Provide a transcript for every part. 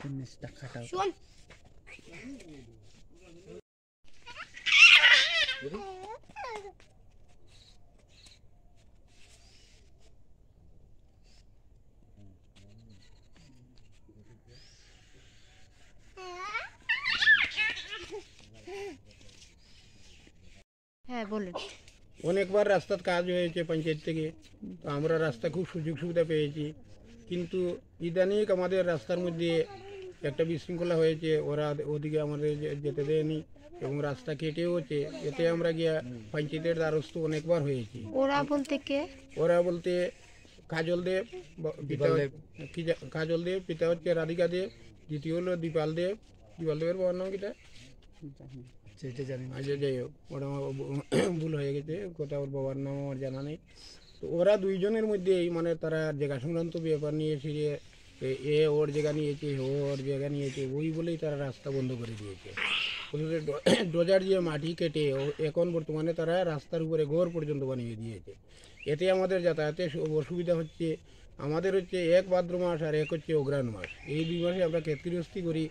জিনিসটা খাটাও হ্যাঁ বলুন। অনেকবার রাস্তার কাজ হয়েছে পঞ্চায়েত থেকে, তো আমরা রাস্তা খুব সুযোগ সুবিধা পেয়েছি, কিন্তু ইদানিং আমাদের রাস্তার মধ্যে একটা বিশৃঙ্খলা হয়েছে, ওরা ওদিকে আমাদের যেতে দেয়নি এবং রাস্তা কেটেও হচ্ছে। এতে আমরা গিয়া পঞ্চায়েতের দ্বারস্থ অনেকবার হয়েছি। ওরা বলতে কে? ওরা বলতে কাজল দেব, কাজল দেব, পিতা হচ্ছে রাধিকা দেব, দ্বিতীয় হলো দীপাল দেব। দীপাল দেবের বাবার নাম কিটা সেটা জানি না। আচ্ছা যাই হোক, ওটা আমার ভুল হয়ে গেছে, কোথা ওর বাবার নাম আমার জানা নেই। তো ওরা দুইজনের মধ্যেই মানে তারা জায়গা সংক্রান্ত ব্যাপার নিয়ে ফিরে এ ওর জায়গা নিয়েছে, ও ওর জায়গা নিয়েছে, ওই বলেই তারা রাস্তা বন্ধ করে দিয়েছে। ডোজার দিয়ে মাটি কেটে এখন বর্তমানে তারা রাস্তার উপরে ঘর পর্যন্ত বানিয়ে দিয়েছে। এতে আমাদের যাতায়াতে অসুবিধা হচ্ছে। আমাদের হচ্ছে এক ভাদ্র মাস আর এক হচ্ছে অগ্রহায়ণ মাস, এই দুই মাসে আমরা ক্ষতিগ্রস্তি করি।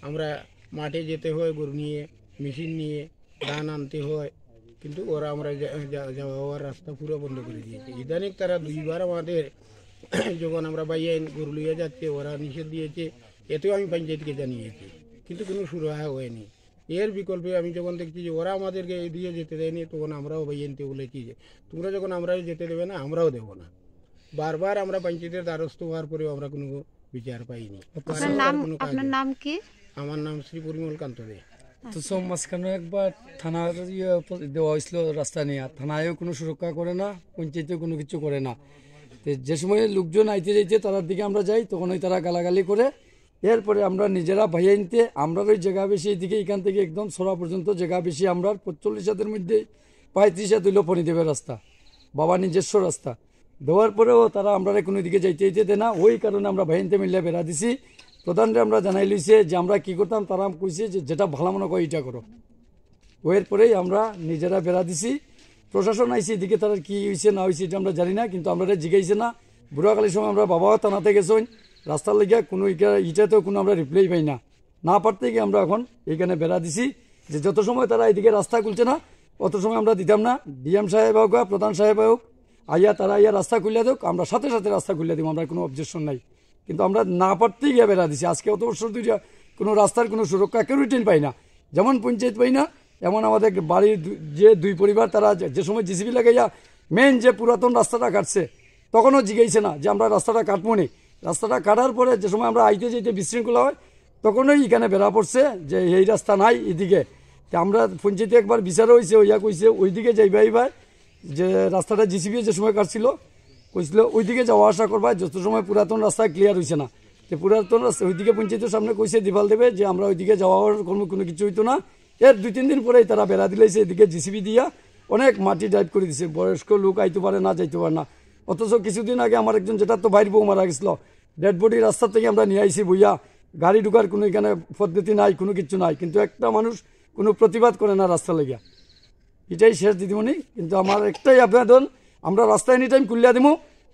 আমরা মাঠে যেতে হয় গরু নিয়ে, মেশিন নিয়ে ধান আনতে হয়, কিন্তু ওরা আমরা যাওয়া হওয়ার রাস্তা পুরো বন্ধ করে দিয়েছে। ইদানিং তারা দুইবার আমাদের যখন আমরা বাইয়ে গরু লিয়ে যাচ্ছে ওরা নিষেধ দিয়েছে, এতেও আমি পঞ্চায়েতকে জানিয়েছি, কিন্তু কোনো সুরাহা হয়নি। এর বিকল্পে আমি যখন দেখছি যে ওরা আমাদেরকে এদিকে যেতে দেয়নি, তখন আমরাও বাইয়েনতে বলেছি যে তোমরা যখন আমরা যেতে দেবে না, আমরাও দেবো না। বারবার আমরা পঞ্চায়েতের দ্বারস্থ হওয়ার পরেও আমরা কোনো বিচার পাইনি। আপনার নাম কি? আমার নাম শ্রী পরিমল কান্ত দে। তো সব মাঝখানে একবার থানার দেওয়া হয়েছিল রাস্তা নিয়ে, থানায়ও কোনো সুরক্ষা করে না, পঞ্চায়েতেও কোনো কিছু করে না। তো যে সময় লোকজন আইতে যাইতে তার দিকে আমরা যাই, তখন ওই তারা গালাগালি করে। এরপরে আমরা নিজেরা ভাইয়া নিতে আমরা ওই জায়গা বেশি এদিকে এখান থেকে একদম সরা পর্যন্ত জায়গা বেশি আমরা 45 হাতের মধ্যে 35 হাত হইল ফণিদেবের রাস্তা, বাবা নিজস্ব রাস্তা দেওয়ার পরেও তারা আমরা কোনো দিকে যাইতে যেতে দেয় না। ওই কারণে আমরা ভাইনতে মিলে বেড়া দিছি। প্রধানরে আমরা জানাই লইছে যে আমরা কি করতাম, তারা কইছে যে যেটা ভালো মনে করে এটা করো। ওয়ের পরেই আমরা নিজেরা বেড়া দিছি। প্রশাসন আইসি এদিকে তারা কি হয়েছে না হয়েছে এটা আমরা জানি না, কিন্তু আমরা জিগাইছে না। বুড়াকালীর সময় আমরা বাবাও থানাতে গেছেন রাস্তার লেগে, কোনো ইটাতেও কোনো আমরা রিপ্লাই পাই না। না পারতে গিয়ে আমরা এখন এইখানে বেড়া দিছি যে যত সময় তারা এদিকে রাস্তা খুলছে না অত সময় আমরা দিতাম না। ডিএম সাহেব হোক বা প্রধান সাহেব হোক আইয়া তারা আইয়া রাস্তা খুলে দেখ, আমরা সাথে সাথে রাস্তা খুলে দিব, আমরা কোনো অবজেকশন নাই। কিন্তু আমরা না পারতেই গিয়ে বেড়া দিছি। আজকে অত বছর ধরে কোনো রাস্তার কোনো সুরক্ষা কেউ রিটেন পাই না, যেমন পঞ্চায়েত পাই না, এমন আমাদের বাড়ির যে দুই পরিবার তারা যে সময় জিসিবি লাগাইয়া মেন যে পুরাতন রাস্তাটা কাটছে তখনও জিগাইছে না যে আমরা রাস্তাটা কাটবো নি। রাস্তাটা কাটার পরে যে সময় আমরা আইতে যেতে বিশৃঙ্খলা হয় তখনই এখানে বেড়া পড়ছে যে এই রাস্তা নাই এদিকে। আমরা পঞ্চায়েতে একবার বিচার হয়েছে, ওইয়া কইছে ওইদিকে যাইবা এইবার যে রাস্তাটা জিসিবি যে সময় কাটছিল কইছিল ওইদিকে যাওয়া আসা করবা, যত সময় পুরাতন রাস্তা ক্লিয়ার হয়েছে না। তো পুরাতন রাস্তা ওইদিকে পঞ্চায়েতের সামনে কইছে দিবাল দেবে যে আমরা ওইদিকে যাওয়ার কোনো কিছু হইতো না। এর 2-3 দিন পরেই তারা বেড়া দিলেছে এদিকে জিসিবি দিয়া অনেক মাটি ডাইভ করে দিছে। বয়স্ক লোক আইতে পারে না, যাইতে পারে না। অথচ কিছুদিন আগে আমার একজন যেটা তো বাইর বউ মারা গেছিল, ডেড বডি রাস্তা থেকে আমরা নিয়ে আইসি বইয়া, গাড়ি ঢুকার কোনো এখানে পদ্ধতি নাই, কোনো কিছু নাই, কিন্তু একটা মানুষ কোনো প্রতিবাদ করে না রাস্তা লেগে। এটাই শেষ দিদিমণি। কিন্তু আমার একটাই আবেদন, আমরা রাস্তা এনি টাইম খুলিয়া দিব।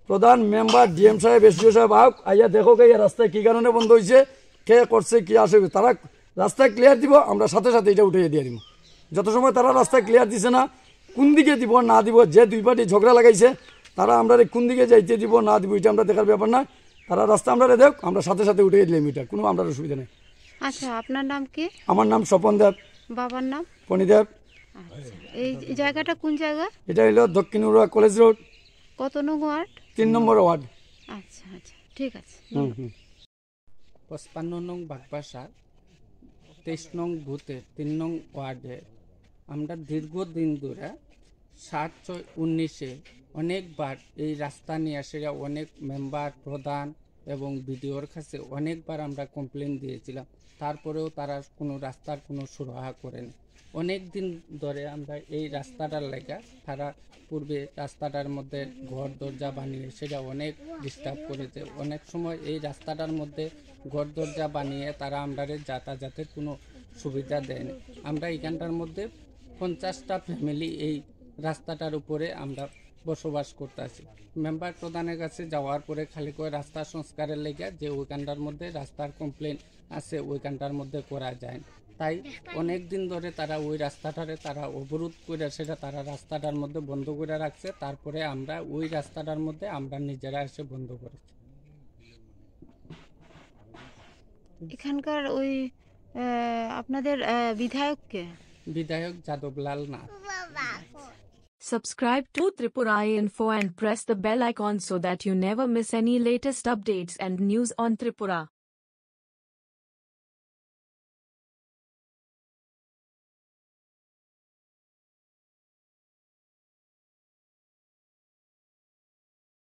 প্রধান মেম্বার ডিএম সাহেব এসডিও সাহেব আওক, আইয়া দেখো এই রাস্তায় কী কারণে বন্ধ হয়েছে, কে করছে, কি আসবে, তারা রাস্তা ক্লিয়ার দিব, আমরা সাথে সাথে এটা উঠিয়ে দিয়ে দিব। যত সময় তারা রাস্তা ক্লিয়ার দিছে না, কোন দিকে দিব না দিব, যে দুই পার্টি ঝগড়া লাগাইছে তারা আমরা কোন দিকে যাইতে দিব না দিব এটা আমরা দেখার ব্যাপার না। তারা রাস্তা আমরা দেখ, আমরা সাথে সাথে উঠিয়ে দিলাম, এটা কোনো আমরা অসুবিধা নেই। আচ্ছা, আপনার নাম কি? আমার নাম স্বপন দেব। বাবার নাম? ফণিদেব। আচ্ছা, এই জায়গাটা কোন জায়গা? এটা হলো দক্ষিণ উড়া কলেজ রোড। কত নং ওয়ার্ড? 3 নম্বর ওয়ার্ড। আচ্ছা আচ্ছা, ঠিক আছে। 55 নং বাগবাসা 23 নং বুথে 3 নং ওয়ার্ডে আমরা দীর্ঘদিন ধরে 7/6/19 অনেকবার এই রাস্তা নিয়ে আসে অনেক মেম্বার, প্রধান এবং বিডিওর কাছে অনেকবার আমরা কমপ্লেন দিয়েছিলাম। তারপরেও তারা কোনো রাস্তার কোনো সুরাহা করেনি। অনেক দিন ধরে আমরা এই রাস্তাটার লেগে তারা পূর্বে রাস্তাটার মধ্যে ঘর দরজা বানিয়ে সেটা অনেক ডিস্টার্ব করেছে। অনেক সময় এই রাস্তাটার মধ্যে ঘর দরজা বানিয়ে তারা আমরা যাতায়াতের কোনো সুবিধা দেয়নি। আমরা এখানটার মধ্যে 50টা ফ্যামিলি এই রাস্তাটার উপরে আমরা বসবাস করতেছি। মেম্বার প্রধানের কাছে যাওয়ার পরে খালি করে রাস্তা সংস্কারের লেগে যে ওইখানটার মধ্যে রাস্তার কমপ্লেন আছে ওইখানটার মধ্যে করা যায় না। তাই অনেক দিন ধরে তারা ওই রাস্তাটারে তারা অবরোধ করে সেটা তারা রাস্তাটার মধ্যে বন্ধ করে রাখছে। তারপরে আমরা ওই রাস্তাটার মধ্যে আমরা নিজেরা এসে বন্ধ করেছি। এখানকার ওই আপনাদের বিধায়ককে বিধায়ক Jadablal Nath. Subscribe to Tripura Info and press the bell icon so that you never miss any latest updates and news on Tripura.